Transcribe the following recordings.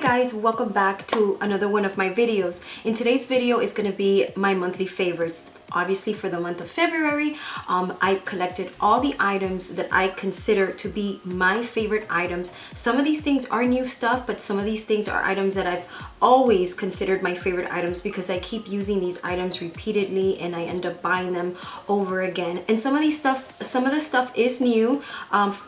guys, welcome back to another one of my videos. In today's video is going to be my monthly favorites. Obviously for the month of February, I collected all the items that I consider to be my favorite items. Some of these things are new stuff, but some of these things are items that I've always considered my favorite items because I keep using these items repeatedly and I end up buying them over again. And some of the stuff is new.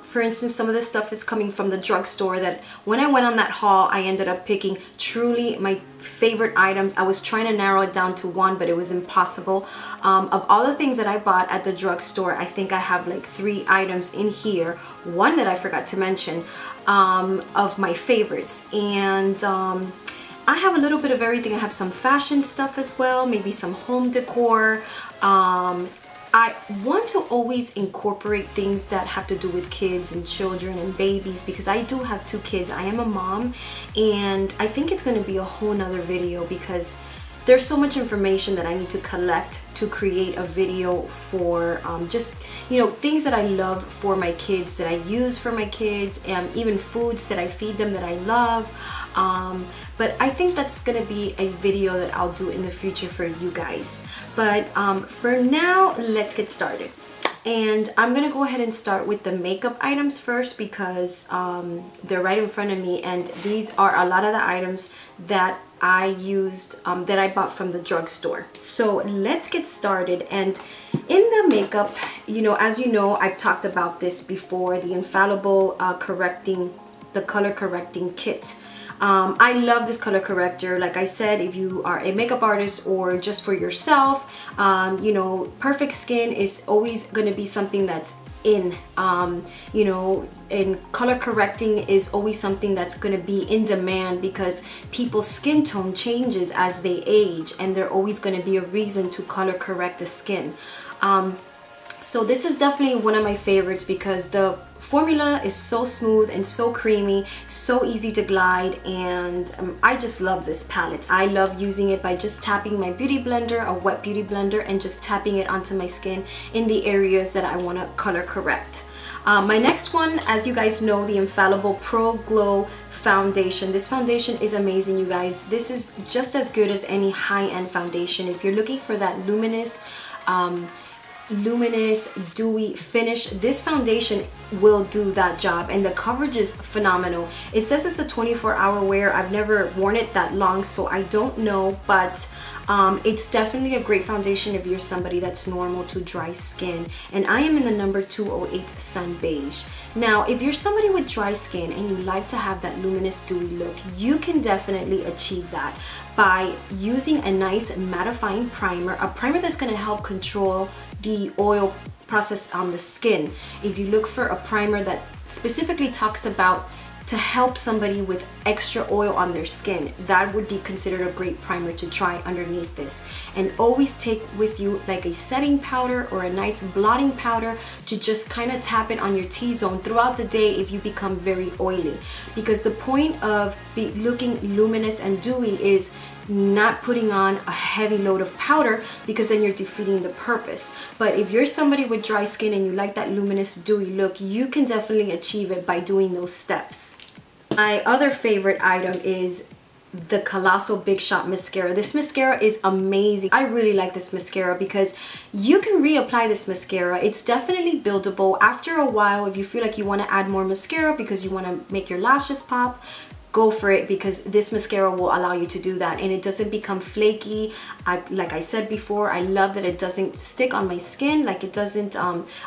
For instance, some of this stuff is coming from the drugstore that when I went on that haul, I ended up picking truly my favorite items. I was trying to narrow it down to one, but it was impossible. Of all the things that I bought at the drugstore, I think I have like 3 items in here. One that I forgot to mention of my favorites. And I have a little bit of everything. I have some fashion stuff as well, maybe some home decor. I want to always incorporate things that have to do with kids and children and babies because I do have 2 kids. I am a mom, and I think it's going to be a whole nother video because there's so much information that I need to collect to create a video for just, you know, things that I love for my kids, that I use for my kids, and even foods that I feed them that I love. But I think that's gonna be a video that I'll do in the future for you guys. But for now, let's get started. And I'm gonna go ahead and start with the makeup items first because they're right in front of me, and these are a lot of the items that I used, that I bought from the drugstore. So let's get started. And in the makeup, you know, as you know, I've talked about this before, the infallible color correcting kit. I love this color corrector. Like I said, if you are a makeup artist or just for yourself, you know, perfect skin is always going to be something that's in, you know, and color correcting is always something that's going to be in demand because people's skin tone changes as they age, and there's always going to be a reason to color correct the skin. So this is definitely one of my favorites because the formula is so smooth and so creamy, so easy to glide, and I just love this palette. I love using it by just tapping my beauty blender, a wet beauty blender, and just tapping it onto my skin in the areas that I want to color correct. My next one, as you guys know, the Infallible Pro Glow foundation. This foundation is amazing, you guys. This is just as good as any high-end foundation. If you're looking for that luminous dewy finish, this foundation will do that job, and the coverage is phenomenal. It says it's a 24-hour wear. I've never worn it that long, so I don't know, but it's definitely a great foundation if you're somebody that's normal to dry skin. And I am in the number 208 Sun Beige. Now, if you're somebody with dry skin and you like to have that luminous dewy look, you can definitely achieve that by using a nice mattifying primer, a primer that's going to help control the oil process on the skin. If you look for a primer that specifically talks about to help somebody with extra oil on their skin, that would be considered a great primer to try underneath this. And always take with you like a setting powder or a nice blotting powder to just kind of tap it on your T-zone throughout the day if you become very oily. Because the point of looking luminous and dewy is not putting on a heavy load of powder, because then you're defeating the purpose. But if you're somebody with dry skin and you like that luminous dewy look, you can definitely achieve it by doing those steps. My other favorite item is the Colossal Big Shot mascara. This mascara is amazing. I really like this mascara because you can reapply this mascara. It's definitely buildable. After a while, if you feel like you want to add more mascara because you want to make your lashes pop, go for it, because this mascara will allow you to do that, and it doesn't become flaky. Like I said before, I love that it doesn't stick on my skin, like it doesn't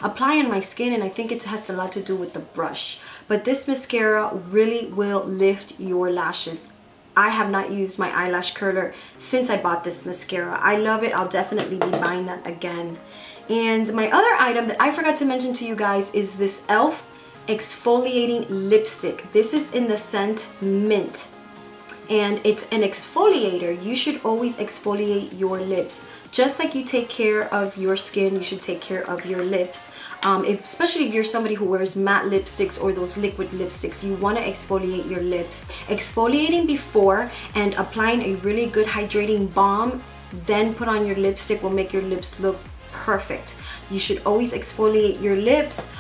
apply on my skin, and I think it has a lot to do with the brush. But this mascara really will lift your lashes. I have not used my eyelash curler since I bought this mascara. I love it. I'll definitely be buying that again. And my other item that I forgot to mention to you guys is this e.l.f. exfoliating lipstick. This is in the scent Mint, and it's an exfoliator. You should always exfoliate your lips. Just like you take care of your skin, you should take care of your lips. Especially if you're somebody who wears matte lipsticks or those liquid lipsticks, you want to exfoliate your lips. Exfoliating before and applying a really good hydrating balm, then put on your lipstick, will make your lips look perfect. You should always exfoliate your lips.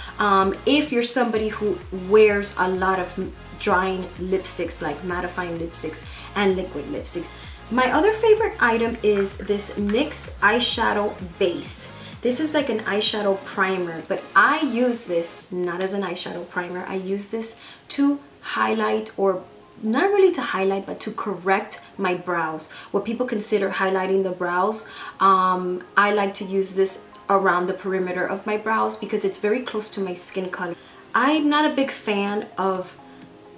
If you're somebody who wears a lot of drying lipsticks like mattifying lipsticks and liquid lipsticks. My other favorite item is this NYX eyeshadow base. This is like an eyeshadow primer, but I use this not as an eyeshadow primer. I use this to highlight, or not really to highlight, but to correct my brows. What people consider highlighting the brows, I like to use this around the perimeter of my brows because it's very close to my skin color. I'm not a big fan of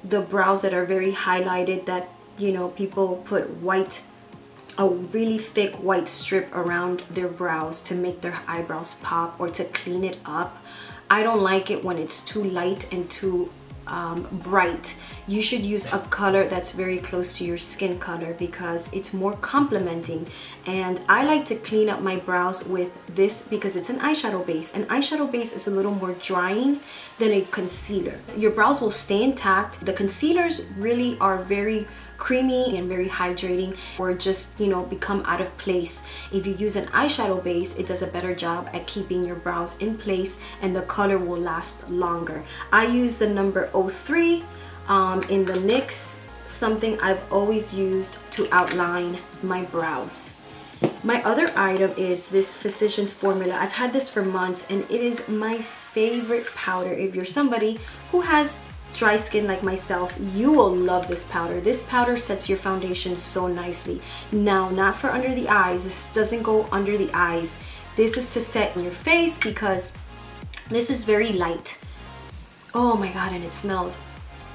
the brows that are very highlighted, that, you know, people put a really thick white strip around their brows to make their eyebrows pop or to clean it up. I don't like it when it's too light and too bright. You should use a color that's very close to your skin color because it's more complementing. And I like to clean up my brows with this because it's an eyeshadow base. An eyeshadow base is a little more drying than a concealer. Your brows will stay intact. The concealers really are very creamy and very hydrating, or just, you know, become out of place. If you use an eyeshadow base, it does a better job at keeping your brows in place and the color will last longer. I use the number 03 in the NYX, something I've always used to outline my brows. My other item is this Physicians Formula. I've had this for months and it is my favorite powder. If you're somebody who has dry skin like myself, you will love this powder. This powder sets your foundation so nicely. Now, not for under the eyes. This doesn't go under the eyes. This is to set in your face because this is very light. Oh my God, and it smells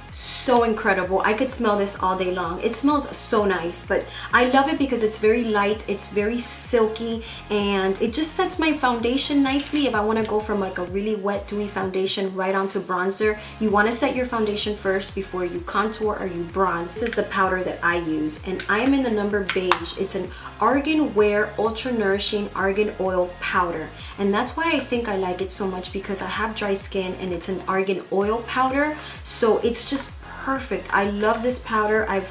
so incredible. I could smell this all day long. It smells so nice, but I love it because it's very light, it's very silky, and it just sets my foundation nicely. If I want to go from like a really wet dewy foundation right onto bronzer, you want to set your foundation first before you contour or you bronze. This is the powder that I use, and I am in the number beige. It's an Argan Wear Ultra Nourishing Argan Oil Powder, and that's why I think I like it so much, because I have dry skin and it's an argan oil powder, so it's just perfect. I love this powder. I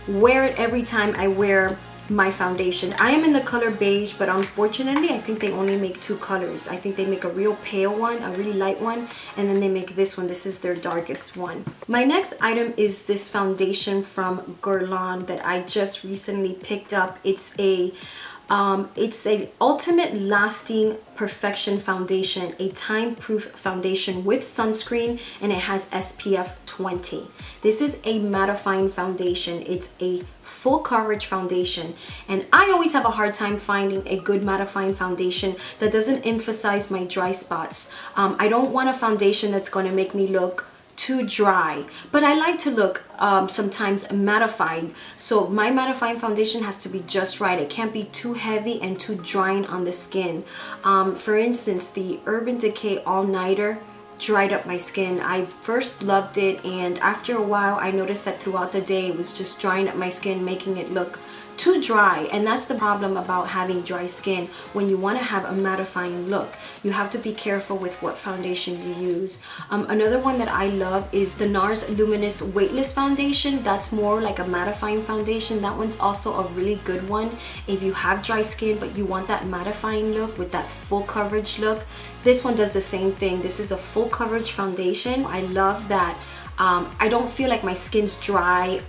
wear it every time I wear my foundation. I am in the color beige, but unfortunately I think they only make two colors. I think they make a real pale one, a really light one, and then they make this one. This is their darkest one. My next item is this foundation from Guerlain that I just recently picked up. It's a Ultimate Lasting Perfection Foundation, a time-proof foundation with sunscreen, and it has SPF 20. This is a mattifying foundation. It's a full coverage foundation, and I always have a hard time finding a good mattifying foundation that doesn't emphasize my dry spots. I don't want a foundation that's going to make me look too dry, but I like to look sometimes mattified. So my mattifying foundation has to be just right. It can't be too heavy and too drying on the skin. For instance, the Urban Decay All Nighter dried up my skin. I first loved it, and after a while I noticed that throughout the day it was just drying up my skin, making it look too dry. And that's the problem about having dry skin. When you want to have a mattifying look, you have to be careful with what foundation you use. Another one that I love is the NARS Luminous Weightless Foundation. That's more like a mattifying foundation. That one's also a really good one if you have dry skin but you want that mattifying look with that full coverage look. This one does the same thing. This is a full coverage foundation. I love that I don't feel like my skin's dry,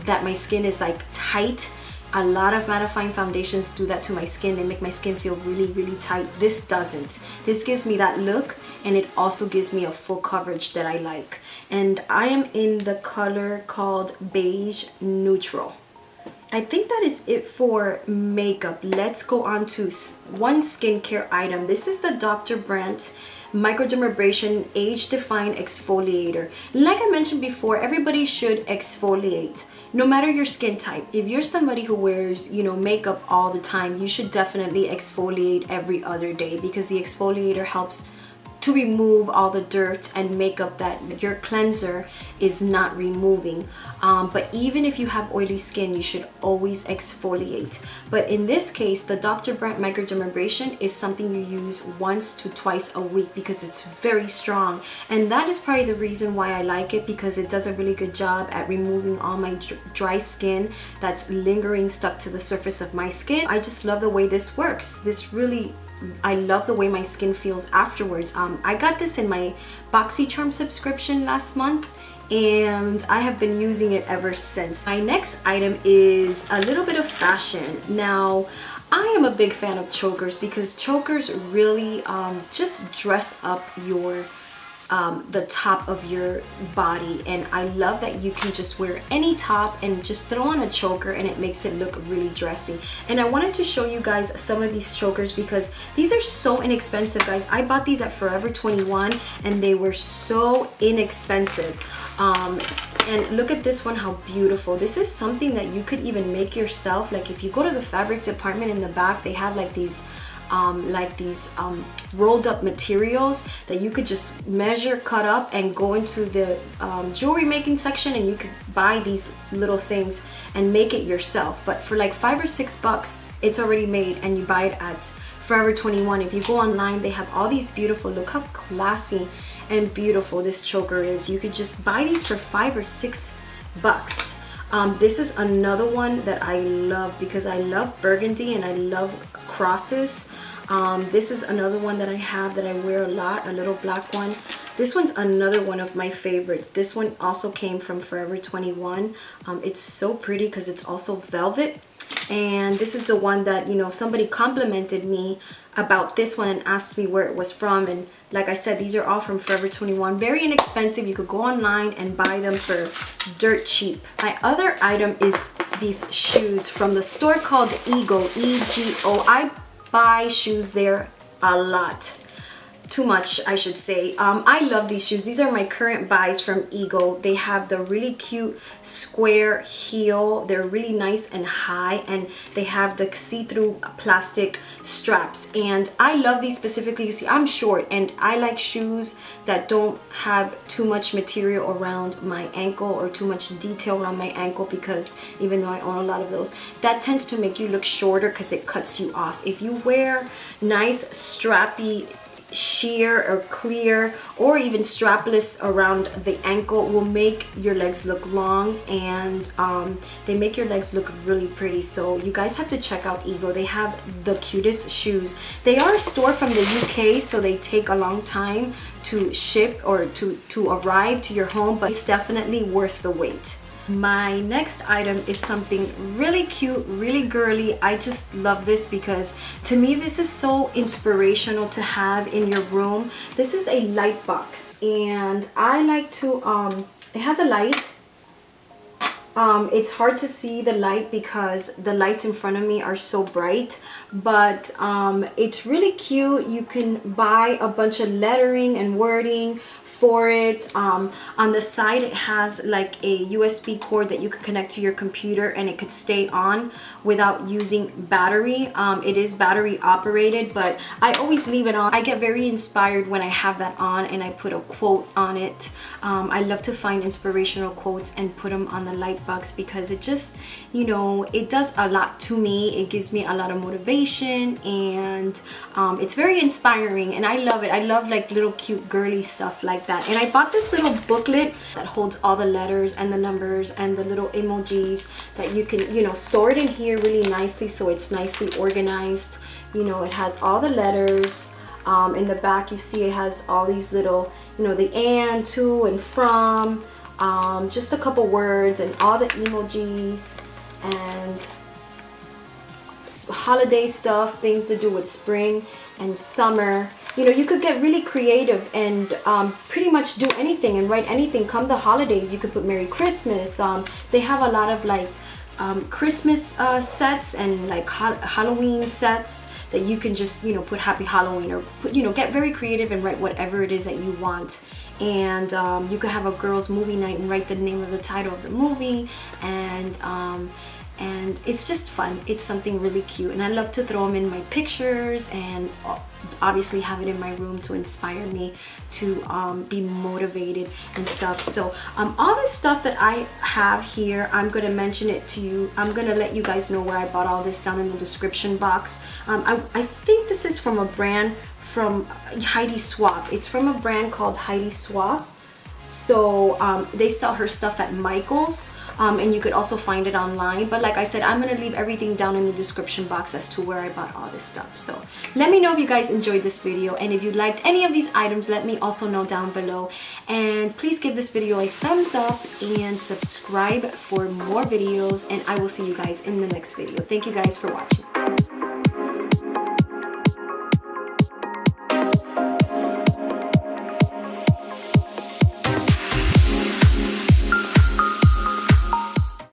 that my skin is like tight. A lot of mattifying foundations do that to my skin. They make my skin feel really, really tight. This doesn't. This gives me that look, and it also gives me a full coverage that I like. And I am in the color called Beige Neutral. I think that is it for makeup. Let's go on to one skincare item. This is the Dr.Brandt Microdermabrasion Age Defying Exfoliator. Like I mentioned before, everybody should exfoliate, no matter your skin type. If you're somebody who wears, you know, makeup all the time, you should definitely exfoliate every other day, because the exfoliator helps to remove all the dirt and makeup that your cleanser is not removing. But even if you have oily skin, you should always exfoliate. But in this case, the Dr.Brandt Microdermabrasion is something you use once to twice a week because it's very strong. And that is probably the reason why I like it, because it does a really good job at removing all my dry skin that's lingering stuck to the surface of my skin. I just love the way this works. I love the way my skin feels afterwards. I got this in my BoxyCharm subscription last month, and I have been using it ever since. My next item is a little bit of fashion. Now, I am a big fan of chokers because chokers really just dress up your the top of your body, and I love that you can just wear any top and just throw on a choker and it makes it look really dressy. And I wanted to show you guys some of these chokers because these are so inexpensive, guys. I bought these at Forever 21 and they were so inexpensive. And look at this one, how beautiful. This is something that you could even make yourself. Like if you go to the fabric department, in the back they have like these rolled up materials that you could just measure, cut up, and go into the jewelry making section, and you could buy these little things and make it yourself. But for like $5 or $6, it's already made, and you buy it at Forever 21. If you go online, they have all these beautiful, look how classy and beautiful this choker is. You could just buy these for $5 or $6. This is another one that I love because I love burgundy and I love crosses. This is another one that I have that I wear a lot, a little black one. This one's another one of my favorites. This one also came from Forever 21. It's so pretty because it's also velvet. And this is the one that, you know, somebody complimented me about this one and asked me where it was from. And like I said, these are all from Forever 21. Very inexpensive. You could go online and buy them for dirt cheap. My other item is these shoes from the store called Ego, E-G-O. I buy shoes there a lot. Too much, I should say. I love these shoes. These are my current buys from Ego. They have the really cute square heel. They're really nice and high, and they have the see-through plastic straps. And I love these specifically. You see, I'm short and I like shoes that don't have too much material around my ankle or too much detail around my ankle, because even though I own a lot of those, that tends to make you look shorter because it cuts you off. If you wear nice strappy sheer or clear or even strapless around the ankle, will make your legs look long, and they make your legs look really pretty. So you guys have to check out Ego. They have the cutest shoes. They are a store from the UK, so they take a long time to ship or to arrive to your home, but it's definitely worth the wait. My next item is something really cute, really girly. I just love this because to me this is so inspirational to have in your room. This is a light box, and I like to, it has a light. It's hard to see the light because the lights in front of me are so bright, but it's really cute. You can buy a bunch of lettering and wording for it. On the side it has like a USB cord that you could connect to your computer, and it could stay on without using battery. It is battery operated, but I always leave it on. I get very inspired when I have that on and I put a quote on it. I love to find inspirational quotes and put them on the light box because it just, you know, it does a lot to me. It gives me a lot of motivation, and it's very inspiring, and I love it. I love like little cute girly stuff like that. And I bought this little booklet that holds all the letters and the numbers and the little emojis that you can, you know, store it in here really nicely, so it's nicely organized. You know, it has all the letters. In the back you see it has all these little, you know, the and, to, and from, just a couple words, and all the emojis and holiday stuff, things to do with spring and summer. You know, you could get really creative and pretty much do anything and write anything. Come the holidays, you could put Merry Christmas. They have a lot of like Christmas sets and like Halloween sets that you can just, you know, put Happy Halloween, or put, you know, get very creative and write whatever it is that you want. And you could have a girls' movie night and write the name of the title of the movie, and it's just fun. It's something really cute, and I love to throw them in my pictures and obviously have it in my room to inspire me to be motivated and stuff. So all this stuff that I have here, I'm gonna mention it to you. I'm gonna let you guys know where I bought all this down in the description box. I think this is from a brand from Heidi Swapp. It's from a brand called Heidi Swapp. So they sell her stuff at Michael's. and you could also find it online. But like I said, I'm gonna leave everything down in the description box as to where I bought all this stuff. So let me know if you guys enjoyed this video, and if you liked any of these items, let me also know down below. And please give this video a thumbs up and subscribe for more videos, and I will see you guys in the next video. Thank you guys for watching.